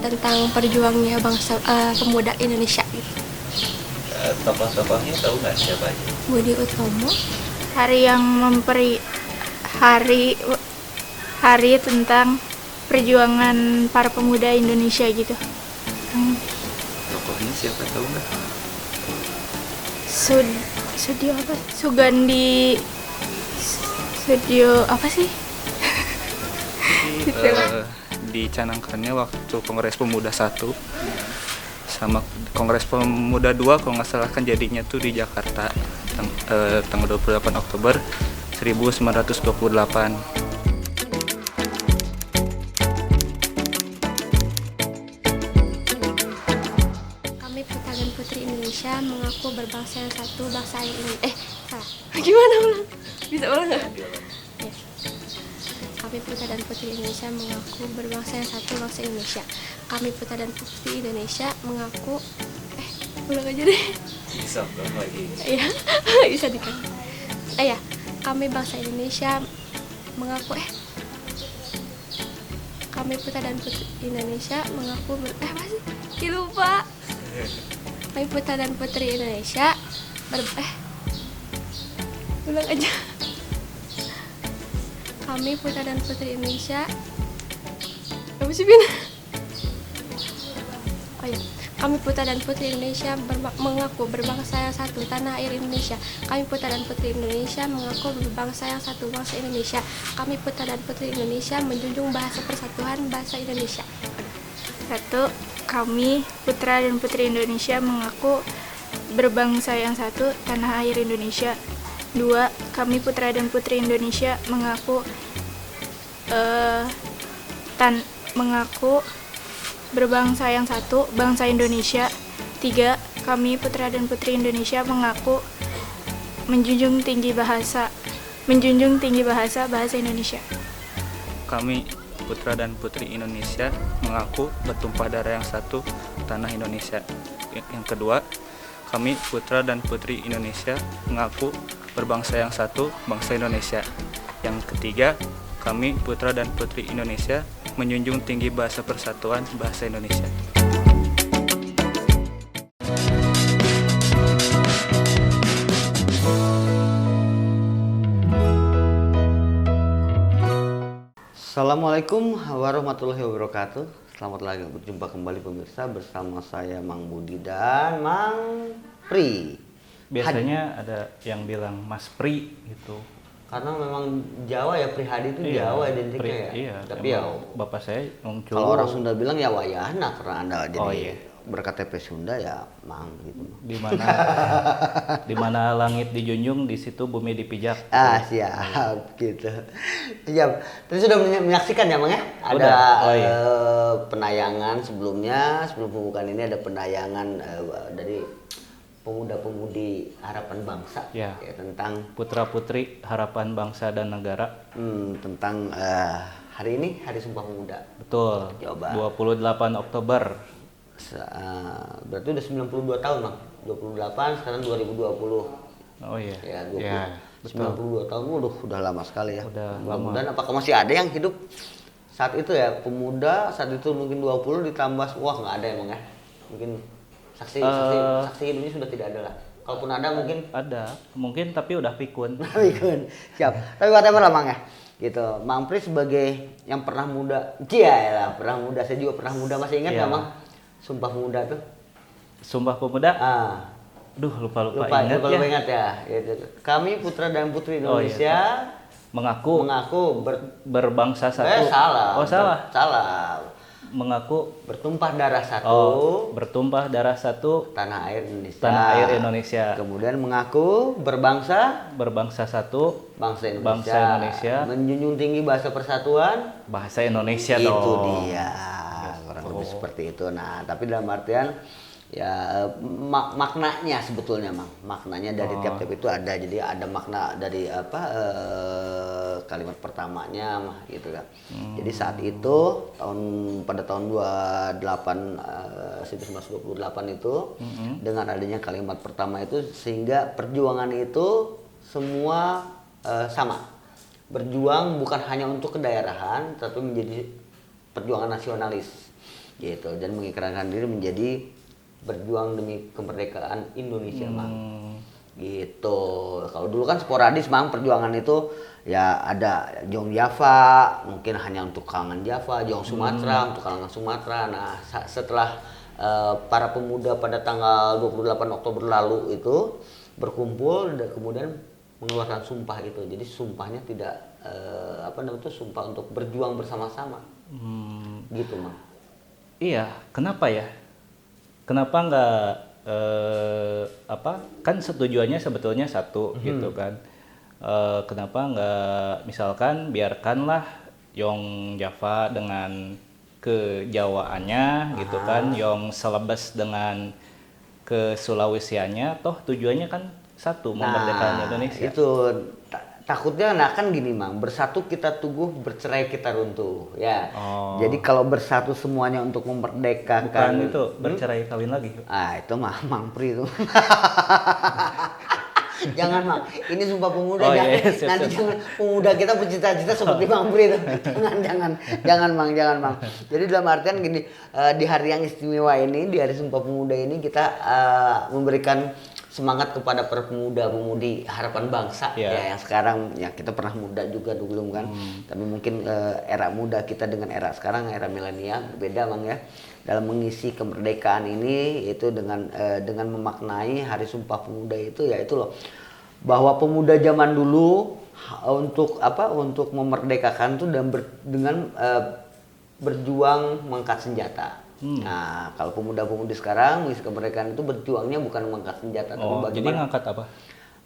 tentang perjuangnya bangsa pemuda Indonesia. Tokoh-tokohnya tahu nggak siapa aja? Budi Utomo, Hari yang hari hari tentang perjuangan para pemuda Indonesia gitu. Tokohnya siapa tahu nggak? Studio apa? Sugandi Studio apa sih? Dicanangkannya waktu Kongres Pemuda 1 sama Kongres Pemuda 2 kalau nggak salah kan jadinya tuh di Jakarta tanggal 28 Oktober 1928. kami putra dan putri Indonesia mengaku berbangsa yang satu, bangsa yang ini. Salah. Gimana ulang? Bisa ulang nggak? Ya. Kami putra dan putri Indonesia mengaku berbangsa yang satu, bangsa Indonesia. Kami putra dan putri Indonesia mengaku ulang aja deh. Bisa ulang lagi. Iya, bisa dikat. Ya, kami bangsa Indonesia mengaku kami putra dan putri Indonesia mengaku apa sih? Lupa. Kami putra dan putri Indonesia ulang aja. Kami putra dan putri Indonesia apa sih Bin? Oh ya, kami putra dan putri Indonesia mengaku berbangsa yang satu, tanah air Indonesia. Kami putra dan putri Indonesia mengaku berbangsa yang satu, bangsa Indonesia. Kami putra dan putri Indonesia menjunjung bahasa persatuan, bahasa Indonesia. 1. Kami putra dan putri Indonesia mengaku berbangsa yang satu, tanah air Indonesia. 2. Kami putra dan putri Indonesia mengaku berbangsa yang satu, bangsa Indonesia. 3. Kami putra dan putri Indonesia mengaku menjunjung tinggi bahasa Indonesia. Kami putra dan putri Indonesia mengaku bertumpah darah yang satu, tanah Indonesia. Yang kedua, kami putra dan putri Indonesia mengaku berbangsa yang satu, bangsa Indonesia. Yang ketiga, kami putra dan putri Indonesia menjunjung tinggi bahasa persatuan, bahasa Indonesia. Assalamualaikum warahmatullahi wabarakatuh. Selamat lagi berjumpa kembali pemirsa bersama saya Mang Budi dan Mang Pri. Biasanya ada yang bilang Mas Pri gitu. Karena memang Jawa ya, Pri Hadi itu Jawa identiknya ya. Iya, tapi ya bapak saya muncul. kalau orang Sunda bilang ya Wayahna karena Anda jadi iya. berKTP Sunda ya Mang gitu. Di mana langit dijunjung, di situ bumi dipijak. Siap gitu. Siap. Tadi sudah menyaksikan ya Mang ya? Ada Udah. Iya. Penayangan sebelum pembukaan ini ada penayangan dari pemuda-pemudi harapan bangsa Ya. Tentang Putra-putri harapan bangsa dan negara. tentang hari ini Hari Sumpah Pemuda. Betul. Coba. 28 Oktober. Berarti udah 92 tahun Mang. 28 sekarang 2020. Oh iya. Ya, 20. Ya, betul. 92 tahun udah lama sekali ya. Udah Mudah-mudahan apakah masih ada yang hidup saat itu ya, pemuda saat itu mungkin 20 ditambah nggak ada emang ya. Mungkin saksi hidupnya sudah tidak ada lah. Kalaupun ada mungkin Mungkin tapi udah pikun. Pikun. Siap. Tapi whatever lah Mang ya. Gitu. Mang Pri sebagai yang pernah muda. Pernah muda. Saya juga pernah muda, masih ingat nggak Mang? Sumpah Pemuda tuh. Sumpah Pemuda? Duh, lupa ingat ya. Gitu. Kami putra dan putri Indonesia mengaku berbangsa satu. Salah. Salah. Mengaku bertumpah darah satu. Bertumpah darah satu. Tanah air Indonesia. Tanah air Indonesia. Kemudian mengaku berbangsa satu. Bangsa Indonesia. Menjunjung tinggi bahasa persatuan. Bahasa Indonesia itu dong. Itu dia. Kurang lebih seperti itu. Nah, tapi dalam artian ya maknanya sebetulnya Mang, maknanya dari tiap-tiap itu ada. Jadi ada makna dari kalimat pertamanya mah gitu kan. Jadi saat itu pada tahun 1928 itu dengan adanya kalimat pertama itu sehingga perjuangan itu semua sama. Berjuang bukan hanya untuk kedaerahan tapi menjadi perjuangan nasionalis. gitu, dan mengikrarkan diri menjadi berjuang demi kemerdekaan Indonesia, Mang. Gitu. Kalau dulu kan sporadis, Mang, perjuangan itu ya ada Jong Java, mungkin hanya untuk kalangan Java, Jong Sumatera untuk kalangan Sumatera. Nah, setelah para pemuda pada tanggal 28 Oktober lalu itu berkumpul dan kemudian mengeluarkan sumpah itu. Jadi sumpahnya tidak sumpah untuk berjuang bersama-sama. Gitu, Mang. Iya, kenapa ya? Kenapa nggak kan setujuannya sebetulnya satu gitu kan? Kenapa nggak misalkan biarkanlah Yong Java dengan kejawaannya gitu kan, Yong Celebes dengan ke Sulawesianya, toh tujuannya kan satu, memerdekakan Indonesia. Itu takutnya kan gini, Mang, bersatu kita teguh, bercerai kita runtuh ya. Jadi kalau bersatu semuanya untuk memerdekakan, Bukan itu bercerai kawin lagi. Itu mah Mang Pri itu. Jangan, Mang, ini Sumpah Pemuda. Nanti jangan pemuda kita bercita-cita seperti Mang Pri itu. Jangan Mang. Jadi dalam artian gini, di hari yang istimewa ini, di hari Sumpah Pemuda ini kita memberikan semangat kepada para pemuda-pemudi harapan bangsa ya, yang sekarang ya kita pernah muda juga dulu kan, tapi mungkin era muda kita dengan era sekarang, era milenial beda, Mang, ya, dalam mengisi kemerdekaan ini itu dengan memaknai hari Sumpah Pemuda itu, ya itu loh, bahwa pemuda zaman dulu untuk memerdekakan itu dengan berjuang mengangkat senjata. Nah, kalau pemuda-pemudi sekarang mengisi kemerdekaan itu berjuangnya bukan mengangkat senjata, tapi bagaimana? Jadi ngangkat apa?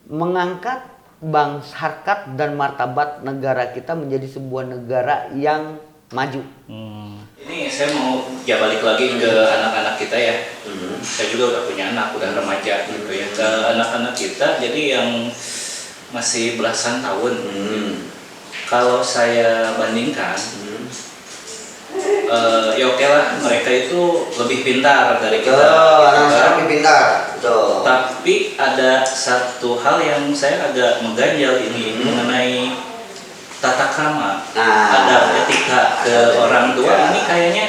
Mengangkat harkat dan martabat negara kita menjadi sebuah negara yang maju. Ini saya mau balik lagi ke anak-anak kita ya. Saya juga udah punya anak, udah remaja gitu ya. Ke anak-anak kita, jadi yang masih belasan tahun. Kalau saya bandingkan, ya oke lah, mereka itu lebih pintar dari kita. Lebih pintar. Betul. Tapi ada satu hal yang saya agak mengganjal ini mengenai tata krama, ada etika ke orang tua. Ini kayaknya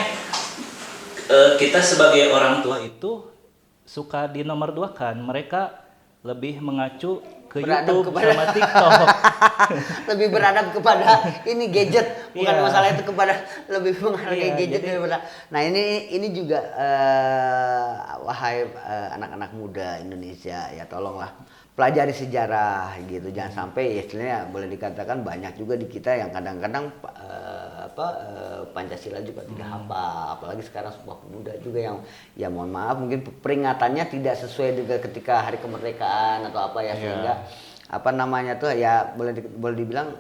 kita sebagai orang tua itu suka dinomor dua kan. Mereka lebih mengacu ke Beradab YouTube sama TikTok. Lebih beradab kepada ini gadget, bukan masalah itu, kepada lebih menghargai gadget daripada. Nah, ini juga wahai anak-anak muda Indonesia, ya tolonglah pelajari sejarah gitu. Jangan sampai istilahnya boleh dikatakan banyak juga di kita yang kadang-kadang Pancasila juga tidak hafal, apalagi sekarang Sumpah Pemuda juga yang ya mohon maaf mungkin peringatannya tidak sesuai dengan ketika hari kemerdekaan atau apa ya, sehingga boleh dibilang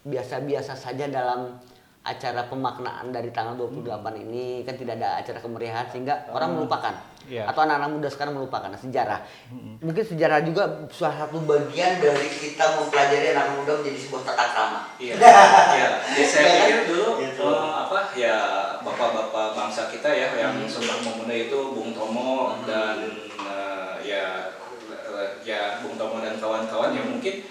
biasa-biasa saja dalam acara pemaknaan dari tanggal 28 ini, kan tidak ada acara kemeriahan sehingga orang melupakan atau anak-anak muda sekarang melupakan sejarah. Mungkin sejarah juga salah satu bagian dari kita mempelajari anak muda menjadi sebuah tata krama. Ya, saya pikir dulu bapak-bapak bangsa kita ya yang Sumpah Pemuda itu Bung Tomo dan Bung Tomo dan kawan-kawan yang mungkin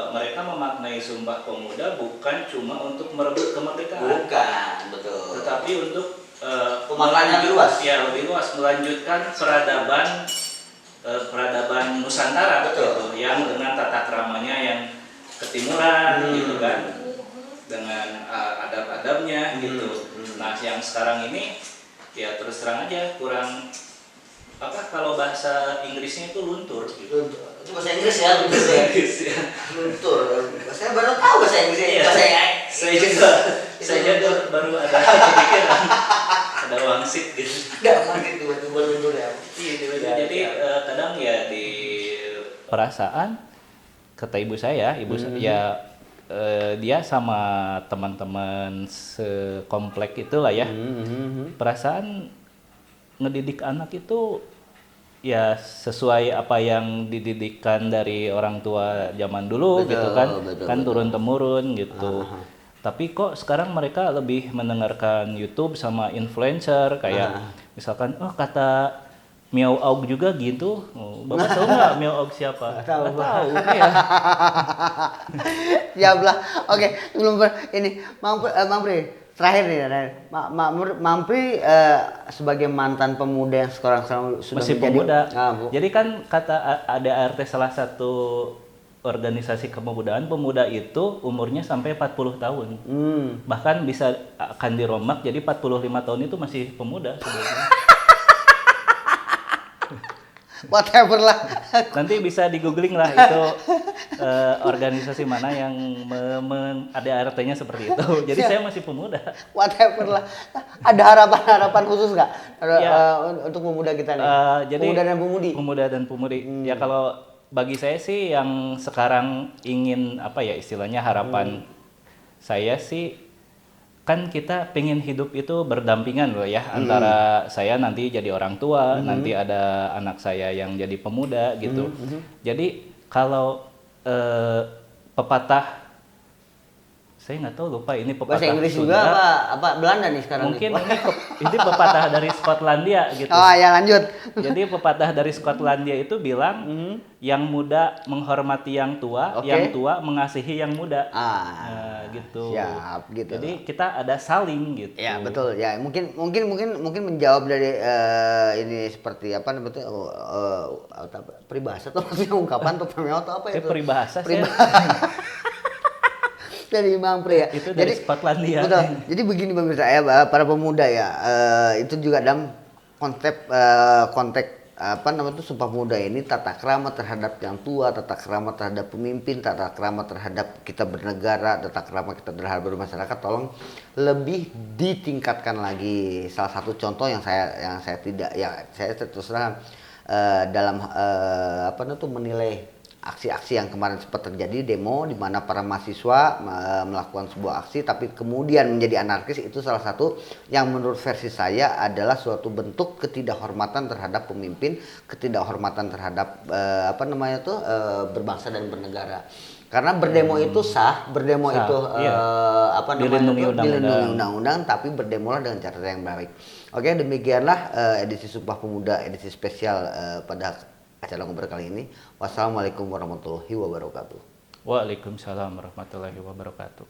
mereka memaknai Sumpah Pemuda bukan cuma untuk merebut kemerdekaan. Bukan, betul. Tetapi untuk pemaknaannya lebih luas. Ya, lebih luas, melanjutkan peradaban Nusantara, betul, gitu, yang dengan tata kramanya yang ketimuran gitu kan, dengan adab-adabnya gitu. Nah, yang sekarang ini ya terus terang aja kurang kalau bahasa Inggrisnya itu luntur gitu. Itu bahasa Inggris ya, luntur. Saya baru tahu bahasa Inggris. Saya juga baru ada kepikiran. Ada wangsit gitu. Enggak mungkin tiba-tiba luntur ya. Jadi kadang ya di perasaan kata ibu saya, dia sama teman-teman sekomplek itulah ya. Perasaan ngedidik anak itu ya sesuai apa yang dididikkan dari orang tua zaman dulu, betul, gitu kan, turun temurun gitu. Tapi kok sekarang mereka lebih mendengarkan YouTube sama influencer kayak misalkan kata Miao Aug juga gitu. Oh, Bapak tahu nggak Miao Aug siapa? Tahu, Nggak Pak. tahu. Ya. Siap lah. Oke, sebelum ini Mang Pri, terakhir nih, Mang Pri sebagai mantan pemuda yang sekarang sudah Masih menjadi pemuda. Bu. Jadi kan kata ADART salah satu organisasi kepemudaan, pemuda itu umurnya sampai 40 tahun. Bahkan bisa akan dirombak jadi 45 tahun itu masih pemuda sebenarnya. Whatever lah. Nanti bisa di googling lah itu organisasi mana yang ADART-nya seperti itu. Jadi saya masih pemuda. Whatever lah. Ada harapan khusus nggak untuk pemuda kita nih? Jadi Pemuda dan pemudi. Pemuda dan pemudi. Ya kalau bagi saya sih yang sekarang ingin apa ya istilahnya harapan saya sih kan kita pengen hidup itu berdampingan loh ya antara saya nanti jadi orang tua, nanti ada anak saya yang jadi pemuda gitu. Jadi kalau pepatah saya nggak tahu lupa ini pepatah Bahasa Inggris Sunda, juga apa Belanda nih sekarang? mungkin ini pepatah dari Skotlandia gitu. Oh ya lanjut. Jadi pepatah dari Skotlandia itu bilang yang muda menghormati yang tua, Oke. yang tua mengasihi yang muda. Ah, Nah, gitu. siap gitu. Jadi kita ada saling gitu. Ya betul ya mungkin menjawab dari ini seperti apa namanya peribahasa atau maksudnya ungkapan atau pemeo atau apa itu? Peribahasa sih. Dari Bang Pri ya. Itu dari Skotlandia. Betul. Jadi begini pemirsa ya para pemuda ya itu juga dalam konteks apa namanya itu Sumpah Pemuda ini tata krama terhadap yang tua, tata krama terhadap pemimpin, tata krama terhadap kita bernegara, tata krama kita terhadap bermasyarakat tolong lebih ditingkatkan lagi. Salah satu contoh yang saya tidak ya saya terus terang dalam apa namanya itu menilai aksi-aksi yang kemarin sempat terjadi demo di mana para mahasiswa melakukan sebuah aksi tapi kemudian menjadi anarkis itu salah satu yang menurut versi saya adalah suatu bentuk ketidakhormatan terhadap pemimpin, ketidakhormatan terhadap apa namanya tuh berbangsa dan bernegara. Karena berdemo itu sah, berdemo Sah, itu iya. apa namanya Dilindungi tuh, undang-undang. dilindungi undang-undang tapi berdemolah dengan cara yang baik. Oke, demikianlah edisi Sumpah Pemuda edisi spesial pada acara ngobrol kali ini. Wassalamualaikum warahmatullahi wabarakatuh. Waalaikumsalam warahmatullahi wabarakatuh.